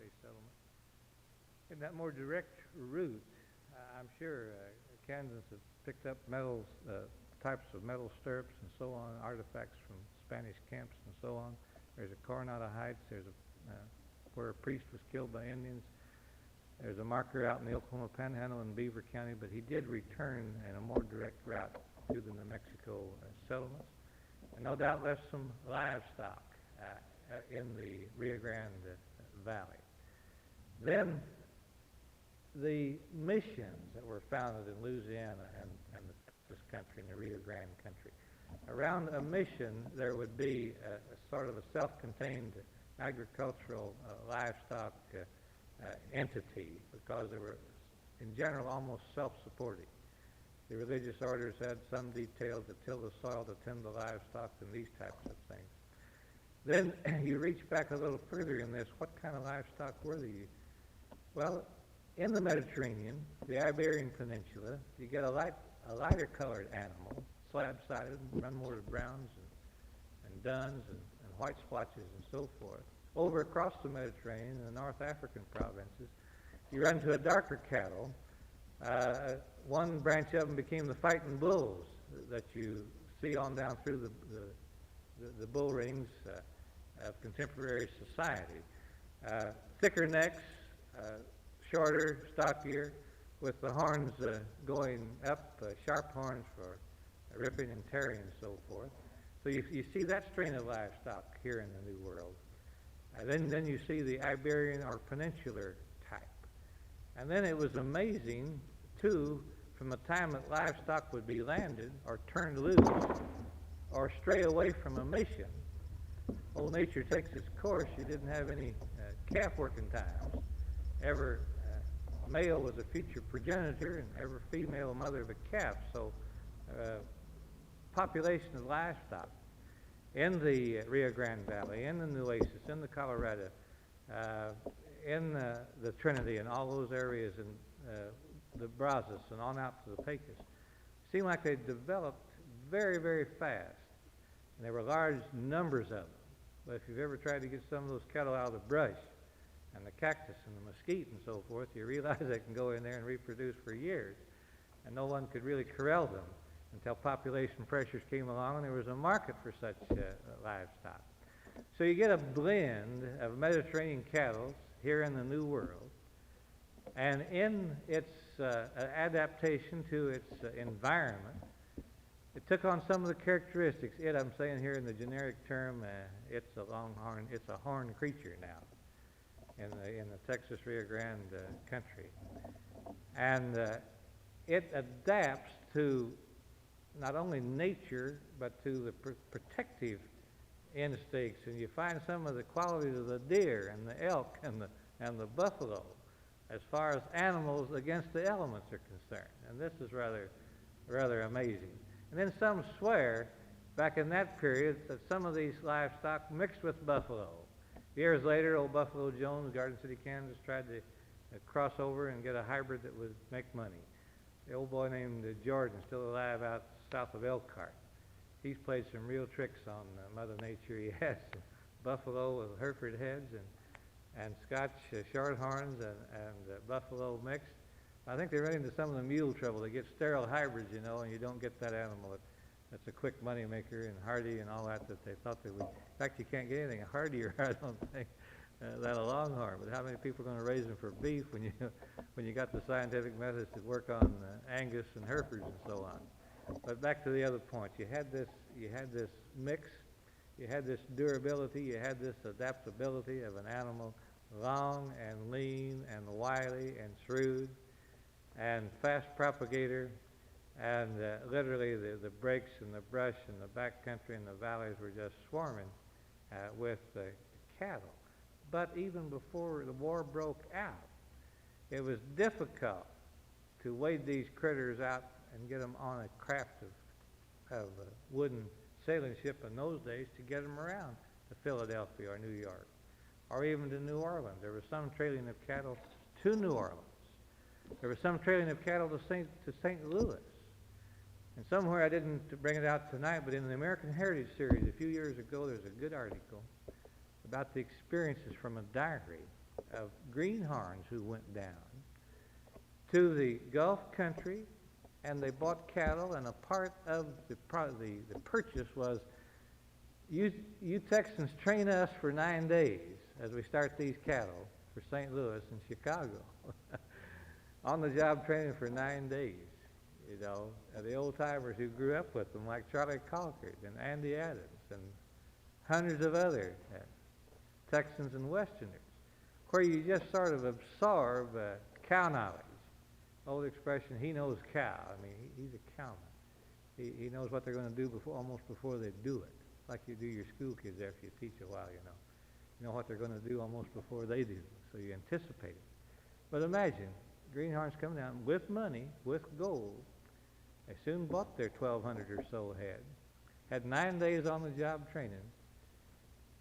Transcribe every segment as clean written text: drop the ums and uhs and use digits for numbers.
say, settlement. In that more direct route, I'm sure Kansans have picked up metals, types of metal stirrups and so on, artifacts from Spanish camps and so on. There's a Coronado Heights. There's where a priest was killed by Indians. There's a marker out in the Oklahoma Panhandle in Beaver County, but he did return in a more direct route through the New Mexico settlements, and no doubt left some livestock in the Rio Grande Valley. Then the missions that were founded in Louisiana and this country, in the Rio Grande country. Around a mission, there would be a sort of a self-contained agricultural livestock entity, because they were, in general, almost self-supporting. The religious orders had some details to till the soil, to tend the livestock, and these types of things. Then you reach back a little further in this. What kind of livestock were they? Well, in the Mediterranean, the Iberian Peninsula, you get a lighter colored animal, slab-sided, run more to browns and duns and white splotches and so forth. Over across the Mediterranean, in the North African provinces, you run to a darker cattle. One branch of them became the fighting bulls that you see on down through the bull rings of contemporary society. Thicker necks, shorter, stockier, with the horns going up, sharp horns for ripping and tearing and so forth. So you see that strain of livestock here in the New World. Then you see the Iberian or peninsular type. And then it was amazing, too, from the time that livestock would be landed or turned loose or stray away from a mission. Old nature takes its course. You didn't have any calf working times. Every male was a future progenitor, and every female a mother of a calf. So population of livestock in the Rio Grande Valley, in the Nueces, in the Colorado, in the Trinity, and all those areas, and the Brazos, and on out to the Pecos, seemed like they developed very, very fast. And there were large numbers of them. But if you've ever tried to get some of those cattle out of the brush, and the cactus and the mesquite and so forth, you realize they can go in there and reproduce for years, and no one could really corral them until population pressures came along and there was a market for such livestock. So you get a blend of Mediterranean cattle here in the New World, and in its adaptation to its environment, it took on some of the characteristics. I'm saying here in the generic term, it's a horned creature now in the Texas Rio Grande country. And it adapts to not only nature, but to the protective instincts. And you find some of the qualities of the deer and the elk and the buffalo as far as animals against the elements are concerned. And this is rather amazing. And then some swear, back in that period, that some of these livestock mixed with buffalo. Years later, old Buffalo Jones, Garden City, Kansas, tried to cross over and get a hybrid that would make money. The old boy named Jordan, still alive out south of Elkhart. He's played some real tricks on Mother Nature. He has some buffalo with Hereford heads and Scotch shorthorns and buffalo mixed. I think they run into some of the mule trouble. They get sterile hybrids, and you don't get that animal. That's a quick money maker and hardy and all that they thought they would. In fact, you can't get anything hardier, I don't think, than a longhorn. But how many people are going to raise them for beef when you got the scientific methods to work on Angus and Herefords and so on? But back to the other point, you had this mix, you had this durability, you had this adaptability of an animal, long and lean and wily and shrewd and fast propagator, and literally the breaks and the brush and the backcountry and the valleys were just swarming with cattle. But even before the war broke out, it was difficult to wade these critters out and get them on a craft of a wooden sailing ship in those days to get them around to Philadelphia or New York, or even to New Orleans. There was some trailing of cattle to New Orleans. There was some trailing of cattle to St. Louis. And somewhere, I didn't bring it out tonight, but in the American Heritage Series a few years ago, there's a good article about the experiences from a diary of greenhorns who went down to the Gulf country, and they bought cattle, and a part of the purchase was, you Texans train us for 9 days as we start these cattle for St. Louis and Chicago. On the job training for 9 days. You know, the old timers who grew up with them, like Charlie Colquitt and Andy Adams and hundreds of other Texans and Westerners, where you just sort of absorb cow knowledge. Old expression, he knows cow. I mean, he's a cowman. He knows what they're going to do almost before they do it, like you do your school kids after you teach a while, you know. You know what they're going to do almost before they do, so you anticipate it. But imagine, greenhorns come down with money, with gold. They soon bought their 1,200 or so head, had 9 days on the job training.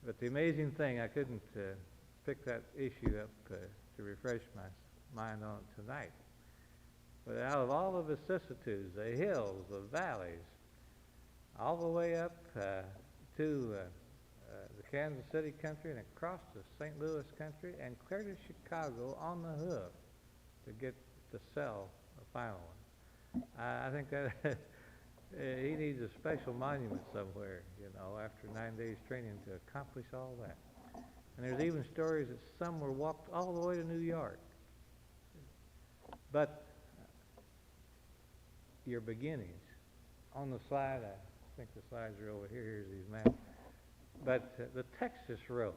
But the amazing thing, I couldn't pick that issue up to refresh my mind on it tonight. But out of all the vicissitudes, the hills, the valleys, all the way up to the Kansas City country and across to St. Louis country and clear to Chicago on the hoof to get to sell the final one. I think that he needs a special monument somewhere, you know, after 9 days training to accomplish all that. And there's even stories that some were walked all the way to New York. But your beginnings, on the slide, I think the slides are over here, here's these maps. But the Texas Road,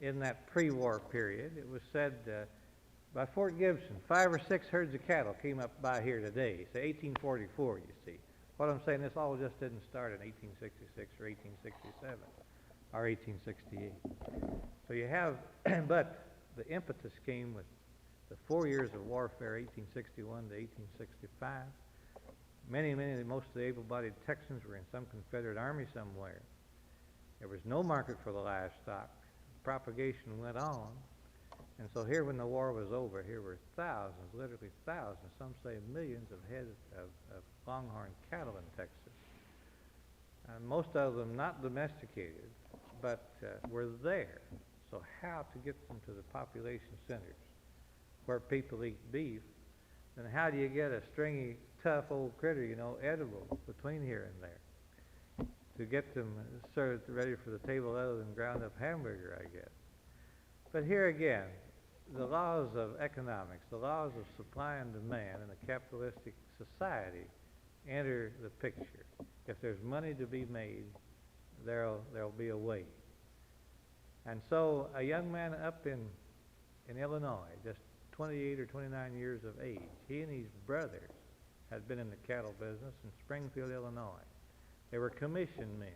in that pre-war period, it was said by Fort Gibson, 5 or 6 herds of cattle came up by here today. Say 1844, you see. What I'm saying, this all just didn't start in 1866 or 1867 or 1868. So you have, but the impetus came with the 4 years of warfare, 1861 to 1865. Most of the able-bodied Texans were in some Confederate army somewhere. There was no market for the livestock. Propagation went on. And so here when the war was over, here were thousands, literally thousands, some say millions of head of longhorn cattle in Texas. And most of them not domesticated, but were there. So how to get them to the population centers where people eat beef, then how do you get a stringy, tough old critter, you know, edible between here and there? To get them served ready for the table other than ground up hamburger, I guess. But here again, the laws of economics, the laws of supply and demand in a capitalistic society enter the picture. If there's money to be made, there'll be a way. And so a young man up in Illinois, just 28 or 29 years of age, he and his brothers had been in the cattle business in Springfield, Illinois. They were commission men,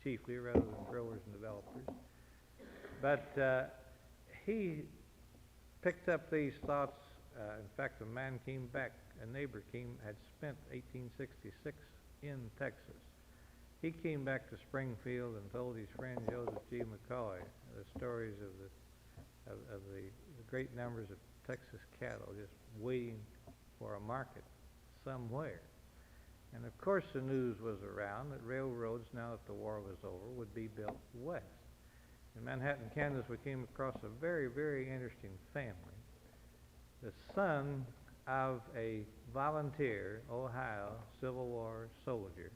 chiefly, rather than growers and developers. But he picked up these thoughts. In fact, a man came back, a neighbor had spent 1866 in Texas. He came back to Springfield and told his friend Joseph G. McCoy the stories of the great numbers of Texas cattle just waiting for a market somewhere. And of course the news was around that railroads, now that the war was over, would be built west. In Manhattan, Kansas, we came across a very, very interesting family. The son of a volunteer, Ohio Civil War soldier,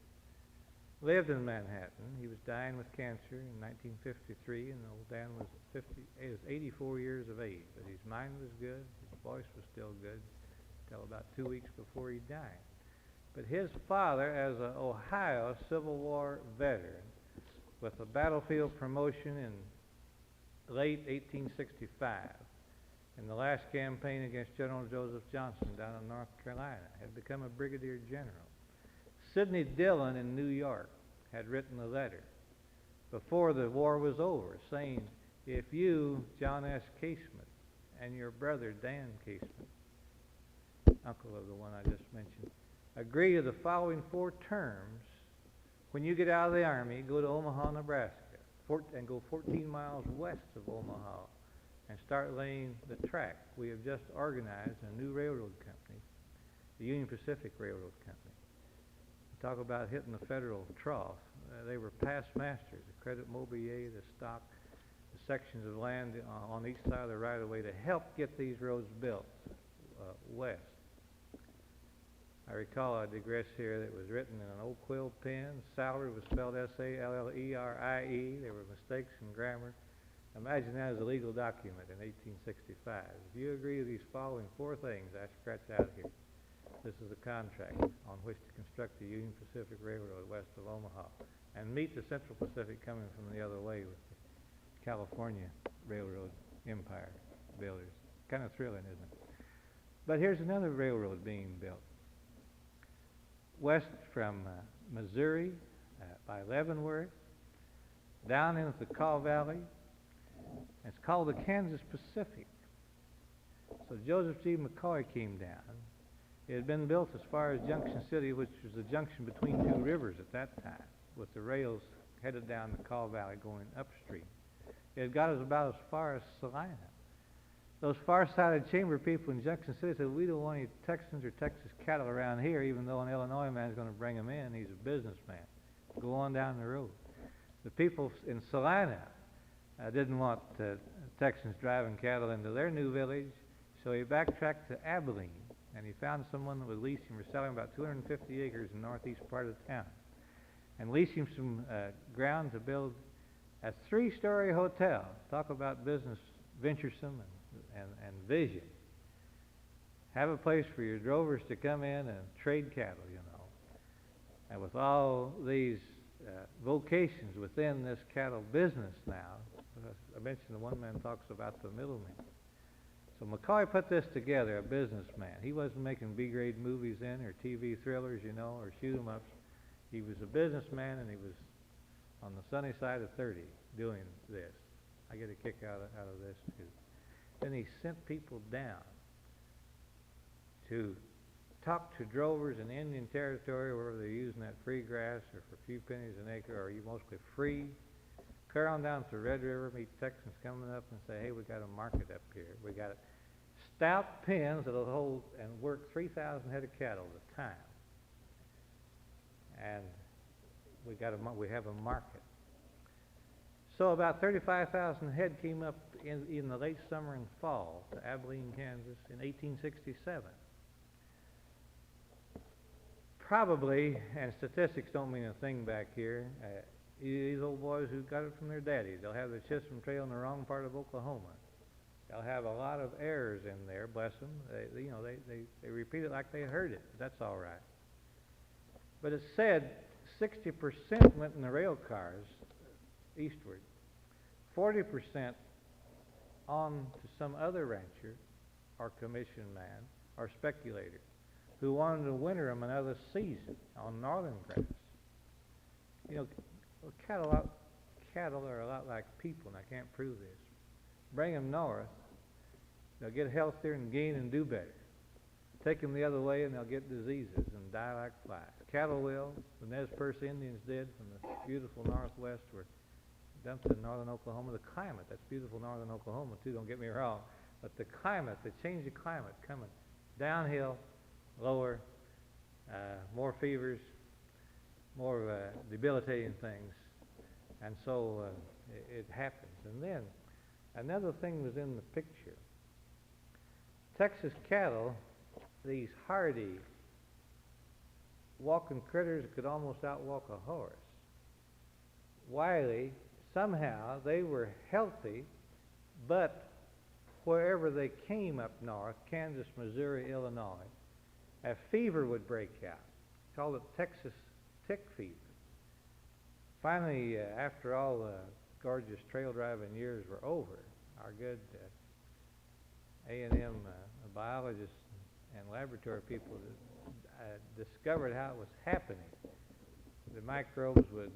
lived in Manhattan. He was dying with cancer in 1953, and old Dan was 84 years of age. But his mind was good, his voice was still good, until about 2 weeks before he died. But his father, as an Ohio Civil War veteran, with a battlefield promotion in late 1865, in the last campaign against General Joseph Johnson down in North Carolina, had become a brigadier general. Sidney Dillon in New York had written a letter before the war was over saying, if you, John S. Casement, and your brother, Dan Casement, uncle of the one I just mentioned, agree to the following 4 terms, when you get out of the Army, go to Omaha, Nebraska, and go 14 miles west of Omaha and start laying the track. We have just organized a new railroad company, the Union Pacific Railroad Company. Talk about hitting the federal trough. They were past masters, the Credit Mobilier, the stock, the sections of land on each side of the right-of-way to help get these roads built west. I recall, I digress here, that it was written in an old quill pen. Salary was spelled S-A-L-L-E-R-I-E. There were mistakes in grammar. Imagine that as a legal document in 1865. If you agree to these following four things, I scratch out here. This is a contract on which to construct the Union Pacific Railroad west of Omaha and meet the Central Pacific coming from the other way with the California Railroad Empire builders. Kind of thrilling, isn't it? But here's another railroad being built. West from Missouri by Leavenworth, down into the Kaw Valley. It's called the Kansas Pacific. So Joseph G. McCoy came down. It had been built as far as Junction City, which was the junction between two rivers at that time, with the rails headed down the Kaw Valley going upstream. It had got us about as far as Salina. Those far-sighted chamber people in Junction City said, we don't want any Texans or Texas cattle around here, even though an Illinois man's going to bring them in. He's a businessman. Go on down the road. The people in Salina didn't want Texans driving cattle into their new village, so he backtracked to Abilene, and he found someone that would lease him or sell him about 250 acres in the northeast part of the town, and lease him some ground to build a 3-story hotel. Talk about business venturesome and vision. Have a place for your drovers to come in and trade cattle, you know. And with all these vocations within this cattle business now, I mentioned the one man talks about the middleman. So McCoy put this together, a businessman. He wasn't making B-grade movies then, or TV thrillers, you know, or shoot-'em-ups. He was a businessman, and he was on the sunny side of 30 doing this. I get a kick out of this, too. Then he sent people down to talk to drovers in Indian Territory where they're using that free grass or for a few pennies an acre, or mostly free. Clear on down to Red River, meet Texans coming up and say, hey, we got a market up here. We got stout pens that'll hold and work 3,000 head of cattle at a time. And we have a market. So about 35,000 head came up in the late summer and fall to Abilene, Kansas in 1867. Probably, and statistics don't mean a thing back here, these old boys who got it from their daddies, they'll have the Chisholm Trail in the wrong part of Oklahoma. They'll have a lot of errors in there, bless them. They repeat it like they heard it. That's all right. But it said 60% went in the rail cars eastward, 40% on to some other rancher or commission man or speculator who wanted to winter them another season on northern grass. You know, cattle are a lot like people, and I can't prove this. Bring them north, they'll get healthier and gain and do better. Take them the other way, and they'll get diseases and die like flies. Cattle will. The Nez Perce Indians did from the beautiful northwest were dumped in northern Oklahoma. The climate, that's beautiful northern Oklahoma too, don't get me wrong. But the climate, the change of climate coming downhill, lower, more fevers, more debilitating things. And so it happens. And then another thing was in the picture. Texas cattle, these hardy walking critters could almost outwalk a horse. Wily, somehow they were healthy, but wherever they came up north, Kansas, Missouri, Illinois, a fever would break out. Called it Texas tick fever. Finally, after all the gorgeous trail driving years were over, our good A&M biologists and laboratory people discovered how it was happening. The microbes would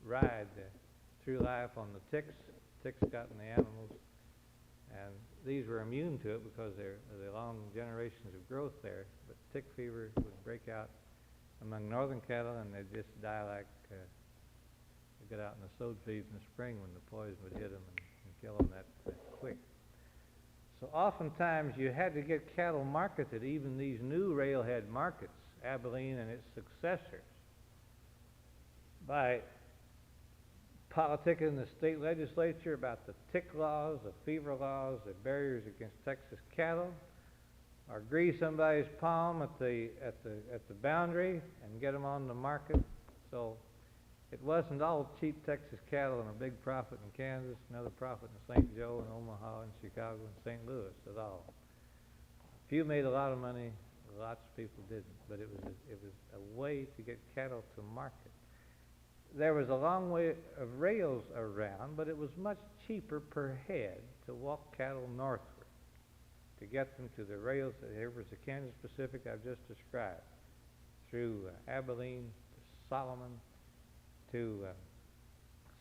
ride through life on the ticks. Ticks got in the animals, and these were immune to it because they're the long generations of growth there. But tick fever would break out among northern cattle, and they'd just die like they got out in the sowed fields in the spring when the poison would hit them and kill them that quick. So oftentimes you had to get cattle marketed, even these new railhead markets, Abilene and its successors, by politicking in the state legislature about the tick laws, the fever laws, the barriers against Texas cattle, or grease somebody's palm at the boundary and get them on the market. So it wasn't all cheap Texas cattle and a big profit in Kansas, another profit in St. Joe and Omaha and Chicago and St. Louis at all. A few made a lot of money, lots of people didn't, but it was a way to get cattle to market. There was a long way of rails around, but it was much cheaper per head to walk cattle northward to get them to the rails. Here was the Kansas Pacific I've just described, through Abilene to Solomon to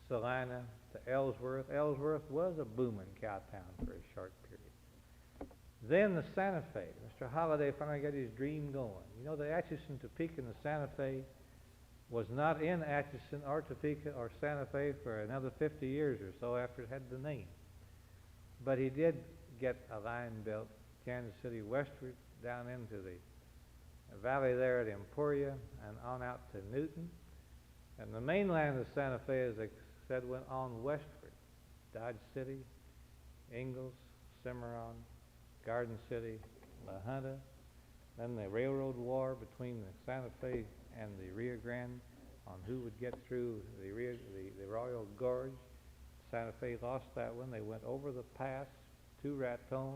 Salina to Ellsworth. Ellsworth was a booming cow town for a short period. Then the Santa Fe. Mr. Holliday finally got his dream going. You know, the Atchison, Topeka, and the Santa Fe was not in Atchison or Topeka or Santa Fe for another 50 years or so after it had the name. But he did get a line built, Kansas City westward, down into the valley there at Emporia and on out to Newton. And the main line of Santa Fe, as I said, went on westward. Dodge City, Ingalls, Cimarron, Garden City, La Junta. Then the railroad war between the Santa Fe and the Rio Grande on who would get through the Royal Gorge. Santa Fe lost that one. They went over the pass to Raton,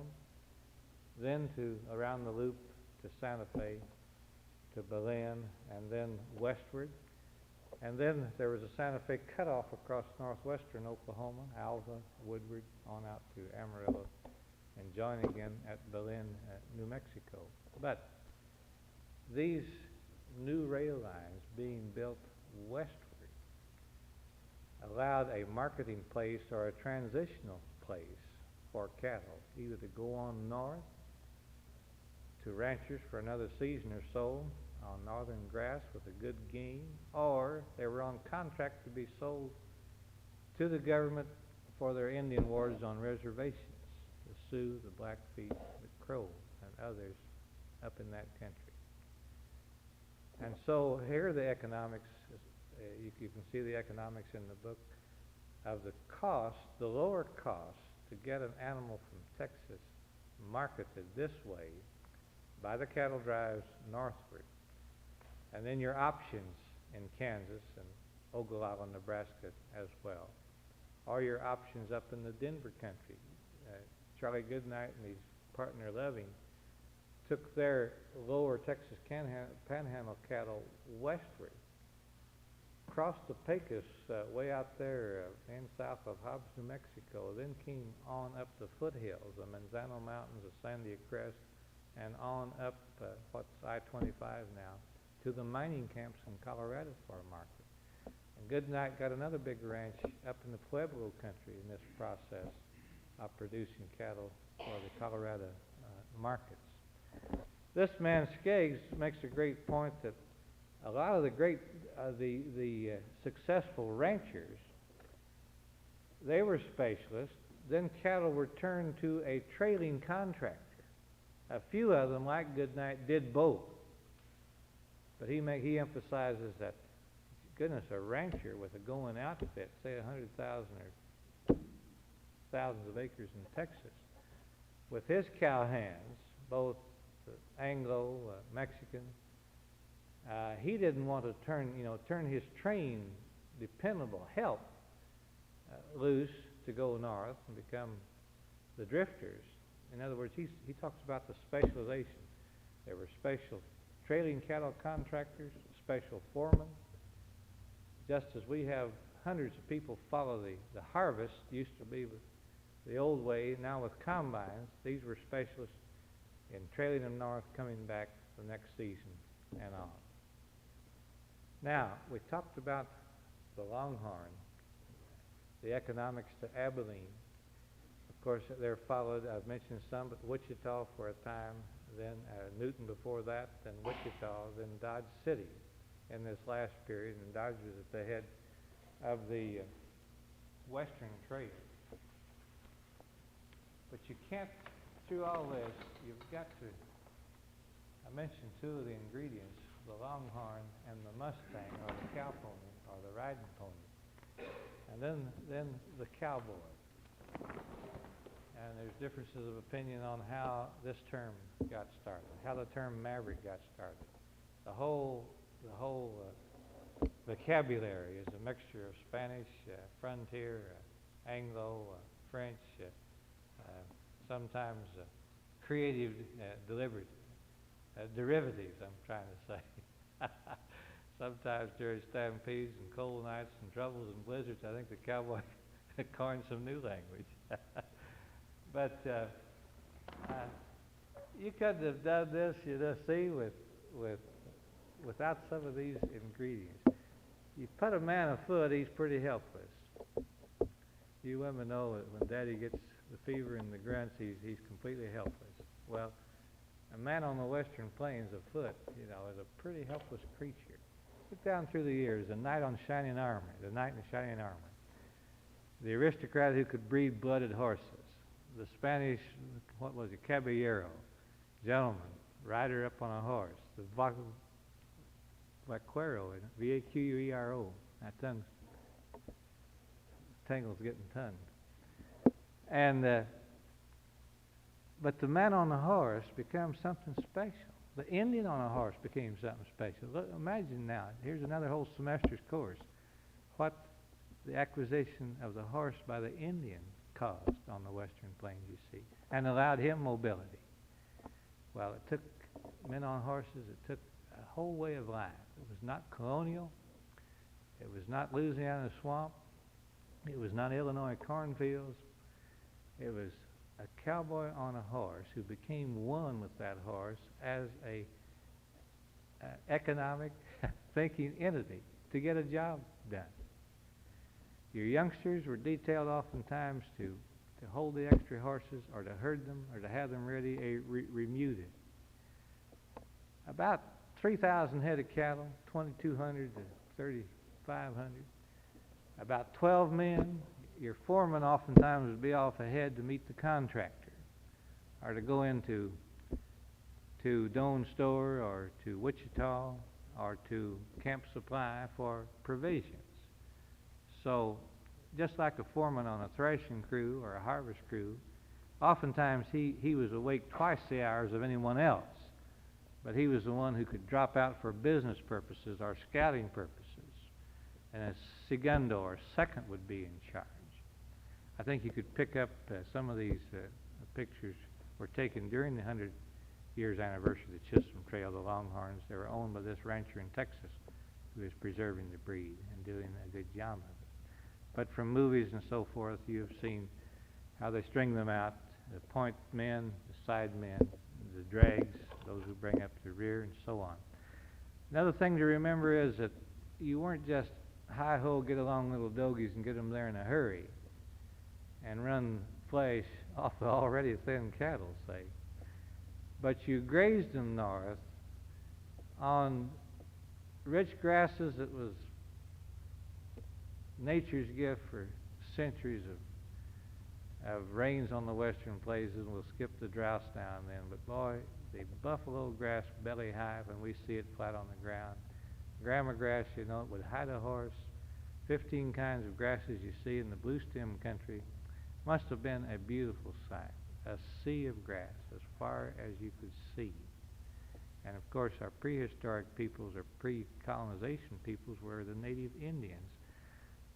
then to around the loop to Santa Fe, to Berlin, and then westward. And then there was a Santa Fe cutoff across northwestern Oklahoma, Alva, Woodward, on out to Amarillo, and join again at Berlin, New Mexico. But these new rail lines being built westward allowed a marketing place or a transitional place for cattle, either to go on north to ranchers for another season or so on northern grass with a good gain, or they were on contract to be sold to the government for their Indian wards on reservations, the Sioux, the Blackfeet, the Crow, and others up in that country. And so here are the economics, you can see the economics in the book, of the cost, the lower cost to get an animal from Texas marketed this way by the cattle drives northward. And then your options in Kansas and Ogallala, Nebraska as well. Or your options up in the Denver country. Charlie Goodnight and his partner Loving took their lower Texas panhandle cattle westward, crossed the Pecos way out there and south of Hobbs, New Mexico, then came on up the foothills, the Manzano Mountains, the Sandia Crest, and on up what's I-25 now, to the mining camps in Colorado for a market. And Goodnight got another big ranch up in the Pueblo country in this process of producing cattle for the Colorado markets. This man Skaggs makes a great point that a lot of the great, successful ranchers, they were specialists. Then cattle were turned to a trailing contractor. A few of them, like Goodnight, did both. But he emphasizes that, goodness, a rancher with a going outfit, say 100,000 or thousands of acres in Texas, with his cow hands, both Anglo, Mexican, he didn't want to turn his trained, dependable help loose to go north and become the drifters. In other words, he talks about the specialization. There were special trailing cattle contractors, special foremen. Just as we have hundreds of people follow the harvest, used to be the old way, now with combines, these were specialists in trailing them north, coming back the next season and on. Now, we talked about the Longhorn, the economics to Abilene. Of course, there followed, I've mentioned some, but Wichita for a time, then Newton before that, then Wichita, then Dodge City in this last period, and Dodge was at the head of the western trade. But you can't, through all this, you've got to, I mentioned two of the ingredients, the Longhorn and the Mustang, or the cow pony, or the riding pony. And then the cowboy. And there's differences of opinion on how this term got started, how the term maverick got started. The whole vocabulary is a mixture of Spanish, frontier, Anglo, French, sometimes creative derivatives, I'm trying to say. Sometimes during stampedes and cold nights and troubles and blizzards, I think the cowboy coined some new language. But you couldn't have done this, you know, see, without some of these ingredients. You put a man afoot, he's pretty helpless. You women know that when Daddy gets the fever and the grunts, he's completely helpless. Well, a man on the western plains afoot, you know, is a pretty helpless creature. Look down through the years, the knight on shining armor, the knight in shining armor. The aristocrat who could breed blooded horses. The Spanish, what was it, caballero, gentleman, rider up on a horse. The vaquero, V-A-Q-U-E-R-O. That tongue's tangle's getting tongued. And but the man on the horse becomes something special. The Indian on a horse became something special. Look, imagine now, here's another whole semester's course, what the acquisition of the horse by the Indian caused on the western plains, you see, and allowed him mobility. Well, it took men on horses, it took a whole way of life. It was not colonial, it was not Louisiana swamp, it was not Illinois cornfields, it was a cowboy on a horse who became one with that horse as a economic thinking entity to get a job done. Your youngsters were detailed oftentimes to hold the extra horses or to herd them or to have them ready remuted. About 3,000 head of cattle, 2,200 to 3,500. About 12 men. Your foreman oftentimes would be off ahead to meet the contractor or to go into Doane Store or to Wichita or to Camp Supply for provisions. So just like a foreman on a threshing crew or a harvest crew, oftentimes he was awake twice the hours of anyone else, but he was the one who could drop out for business purposes or scouting purposes, and a segundo or second would be in charge. I think you could pick up some of these pictures were taken during the 100 years anniversary of the Chisholm Trail, the Longhorns. They were owned by this rancher in Texas who is preserving the breed and doing a good job of it. But from movies and so forth, you've seen how they string them out, the point men, the side men, the drags, those who bring up the rear, and so on. Another thing to remember is that you weren't just hi-ho, get along little dogies and get them there in a hurry and run flesh off the already thin cattle, say. But you grazed them north on rich grasses that was nature's gift for centuries of rains on the western plains, and we'll skip the droughts now and then. But boy, the buffalo grass belly high when we see it flat on the ground. Grama grass, you know, it would hide a horse. 15 kinds of grasses you see in the blue stem country. Must have been a beautiful sight, a sea of grass as far as you could see. And of course our prehistoric peoples or pre-colonization peoples were the native Indians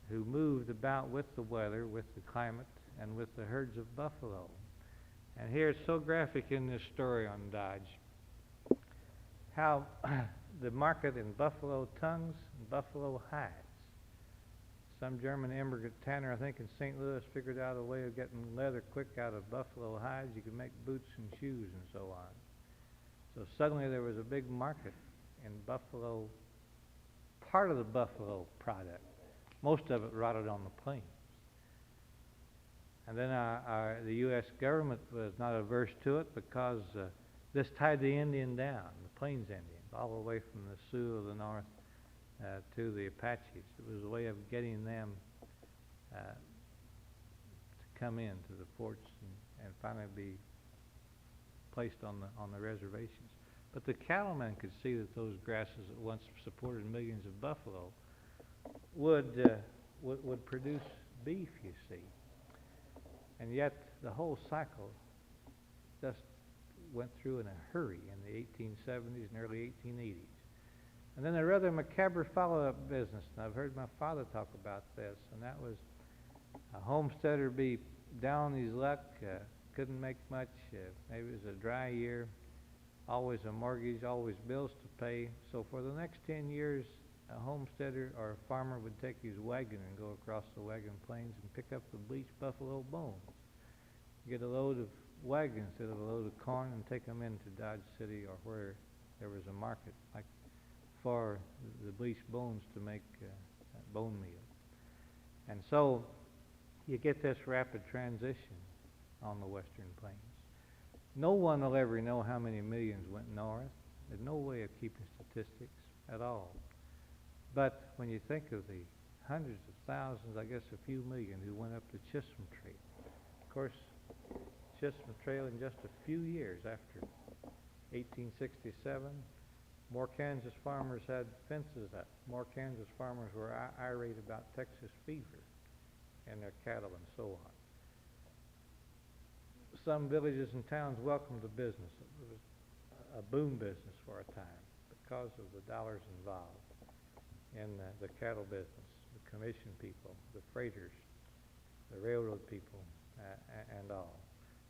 who moved about with the weather, with the climate, and with the herds of buffalo. And here it's so graphic in this story on Dodge, how the market in buffalo tongues and buffalo hides. Some German immigrant tanner, I think in St. Louis, figured out a way of getting leather quick out of buffalo hides. You could make boots and shoes and so on. So suddenly there was a big market in buffalo, part of the buffalo product. Most of it rotted on the plains. And then the U.S. government was not averse to it because this tied the Indian down, the Plains Indians, all the way from the Sioux of the north to the Apaches. It was a way of getting them to come in to the forts and finally be placed on the reservations. But the cattlemen could see that those grasses that once supported millions of buffalo would would produce beef, you see. And yet the whole cycle just went through in a hurry in the 1870s and early 1880s. And then a rather macabre follow-up business, and I've heard my father talk about this, and that was a homesteader be down on his luck, couldn't make much, maybe it was a dry year, always a mortgage, always bills to pay. So for the next 10 years, a homesteader or a farmer would take his wagon and go across the wagon plains and pick up the bleached buffalo bones, get a load of wagon instead of a load of corn, and take them into Dodge City or where there was a market, like for the bleached bones to make bone meal. And so you get this rapid transition on the western plains. No one will ever know how many millions went north. There's no way of keeping statistics at all. But when you think of the hundreds of thousands, I guess a few million, who went up the Chisholm Trail. Of course, Chisholm Trail in just a few years after 1867, more Kansas farmers had fences up. More Kansas farmers were irate about Texas fever and their cattle and so on. Some villages and towns welcomed the business. It was a boom business for a time because of the dollars involved in the cattle business, the commission people, the freighters, the railroad people, and all.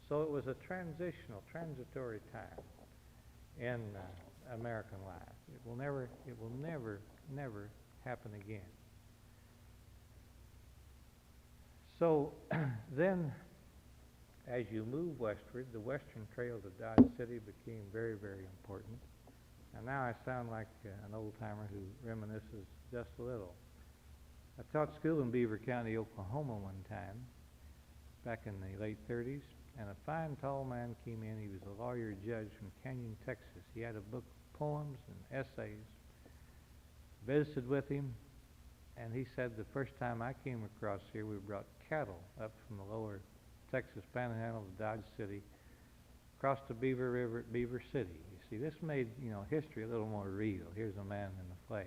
So it was a transitory time in American life. It will never happen again. So then, as you move westward, the western trail to Dodge City became very, very important. And now I sound like an old-timer who reminisces just a little. I taught school in Beaver County, Oklahoma one time, back in the late 30s, and a fine, tall man came in. He was a lawyer judge from Canyon, Texas. He had a book of poems and essays. Visited with him, and he said the first time I came across here, we brought cattle up from the lower Texas Panhandle to Dodge City, across the Beaver River at Beaver City. You see, this made, history a little more real. Here's a man in the flesh.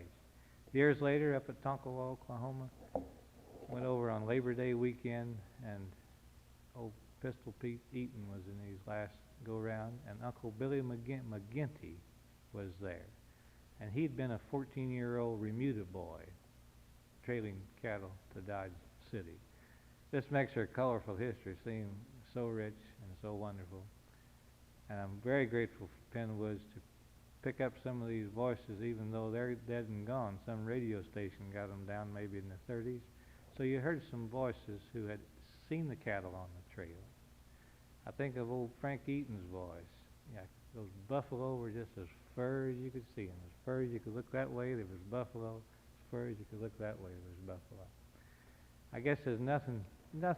Years later, up at Tonkawa, Oklahoma, went over on Labor Day weekend, and old Pistol Pete Eaton was in his last go-round, and Uncle Billy McGinty was there. And he'd been a 14-year-old Remuda boy, trailing cattle to Dodge City. This makes our colorful history seem so rich and so wonderful. And I'm very grateful for Penn Woods to pick up some of these voices, even though they're dead and gone. Some radio station got them down maybe in the 30s. So you heard some voices who had seen the cattle on the trail. I think of old Frank Eaton's voice. Yeah, those buffalo were just as far as you could see them. As far as you could look that way, there was buffalo. As far as you could look that way, there was buffalo. I guess there's nothing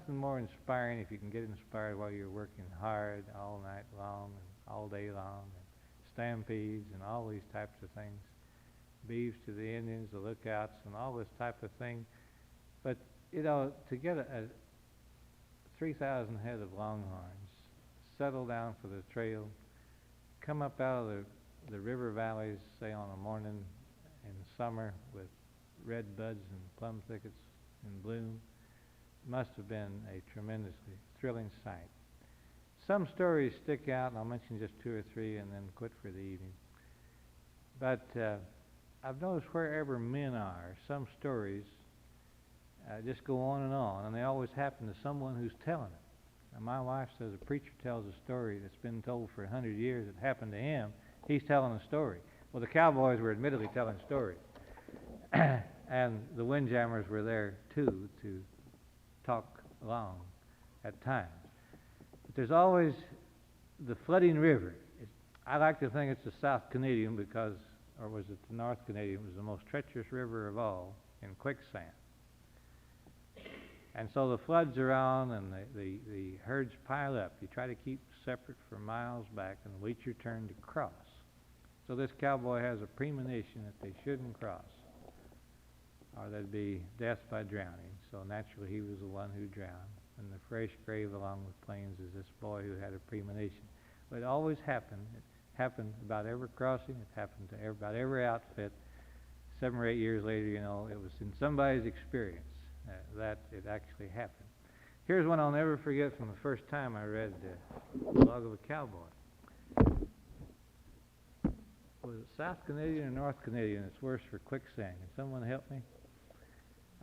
more inspiring if you can get inspired while you're working hard all night long and all day long, and stampedes and all these types of things, beeves to the Indians, the lookouts, and all this type of thing. But, to get a 3,000 head of longhorns, settle down for the trail, come up out of the river valleys, say on a morning in summer with red buds and plum thickets in bloom, must have been a tremendously thrilling sight. Some stories stick out, and I'll mention just two or three and then quit for the evening. But I've noticed wherever men are, some stories just go on, and they always happen to someone who's telling it. And my wife says a preacher tells a story that's been told for 100 years that happened to him. He's telling a story. Well, the cowboys were admittedly telling stories. And the windjammers were there, too, to talk along at times. But there's always the flooding river. I like to think it's the South Canadian because, or was it the North Canadian, it was the most treacherous river of all in quicksand. And so the floods are on and the herds pile up. You try to keep separate for miles back and wait your turn to cross. So this cowboy has a premonition that they shouldn't cross, or there'd be death by drowning. So naturally he was the one who drowned. And the fresh grave along with Plains is this boy who had a premonition. But it always happened. It happened about every crossing. It happened to about every outfit. 7 or 8 years later, it was in somebody's experience that it actually happened. Here's one I'll never forget from the first time I read The Log of a Cowboy. Was it South Canadian or North Canadian? It's worse for quicksand. Can someone help me?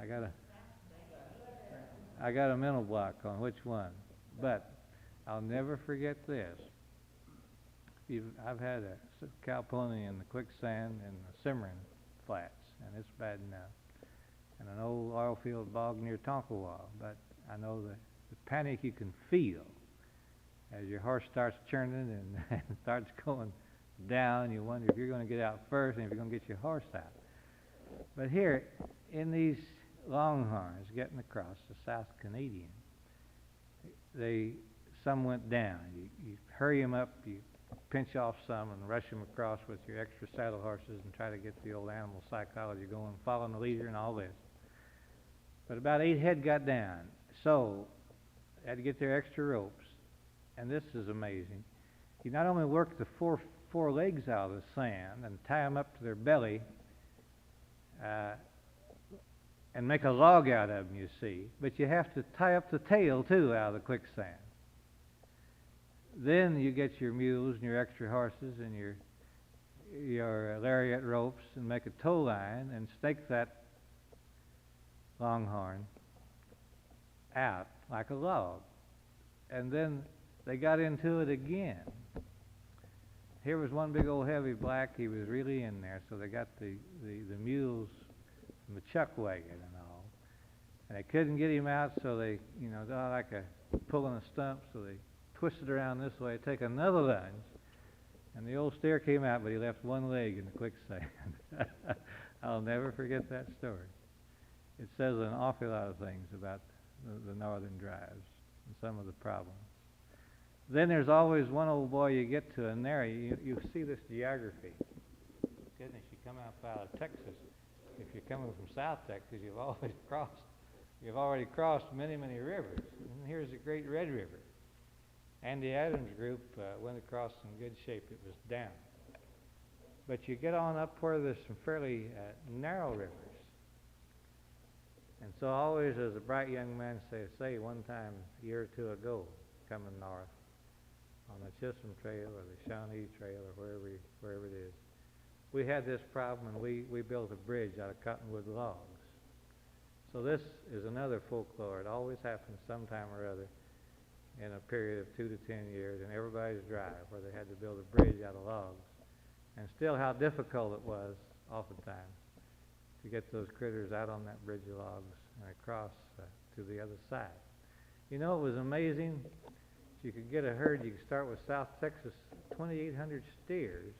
I got a mental block on which one. But I'll never forget this. I've had a cow pony in the quicksand in the Cimarron Flats, and it's bad enough. And an old oil field bog near Tonkawa. But I know the panic you can feel as your horse starts churning and starts going down. You wonder if you're going to get out first and if you're going to get your horse out. But here, in these Longhorns getting across the South Canadian, some went down. You hurry them up, you pinch off some and rush them across with your extra saddle horses and try to get the old animal psychology going, following the leader and all this. But about 8 head got down, so they had to get their extra ropes. And this is amazing. You not only work the four legs out of the sand and tie them up to their belly and make a log out of them, you see, but you have to tie up the tail, too, out of the quicksand. Then you get your mules and your extra horses and your lariat ropes and make a tow line and stake that longhorn out like a log. And then they got into it again. Here was one big old heavy black. He was really in there, so they got the mules from the chuck wagon and all. And they couldn't get him out, so they, like pulling a stump, so they twisted around this way, take another lunge, and the old steer came out, but he left one leg in the quicksand. I'll never forget that story. It says an awful lot of things about the northern drives and some of the problems. Then there's always one old boy you get to, and there you see this geography. Goodness, you come out of Texas. If you're coming from South Texas, you've already crossed many, many rivers. And here's the Great Red River. Andy Adams' group went across in good shape. It was down. But you get on up where there's some fairly narrow rivers. And so always, as a bright young man say one time a year or two ago, coming north, on the Chisholm Trail or the Shawnee Trail or wherever it is, we had this problem, and we built a bridge out of cottonwood logs. So this is another folklore. It always happens sometime or other in a period of 2 to 10 years in everybody's drive, where they had to build a bridge out of logs. And still how difficult it was, oftentimes, to get those critters out on that bridge of logs and across to the other side. It was amazing. You could get a herd. You could start with South Texas, 2,800 steers,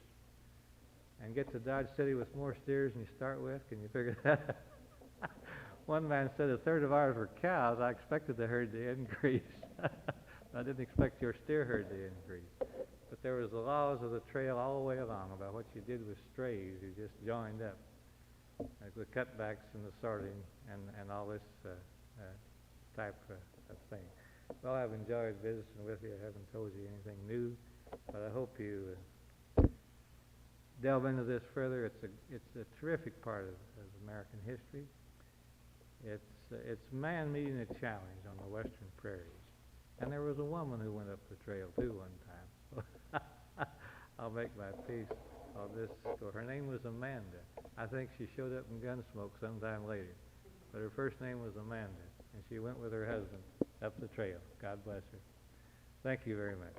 and get to Dodge City with more steers than you start with. Can you figure that out? One man said 1/3 of ours were cows. I expected the herd to increase. I didn't expect your steer herd to increase. But there was the laws of the trail all the way along about what you did with strays. You just joined up, like the cutbacks and the sorting and all this type of thing. Well, I've enjoyed visiting with you. I haven't told you anything new, but I hope you delve into this further. It's a terrific part of American history. It's man meeting a challenge on the western prairies. And there was a woman who went up the trail, too, one time. I'll make my peace on this story. Her name was Amanda. I think she showed up in Gunsmoke sometime later. But her first name was Amanda, and she went with her husband up the trail. God bless her. Thank you very much.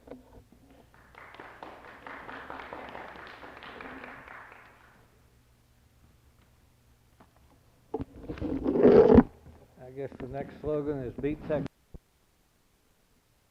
I guess the next slogan is Beat Texas.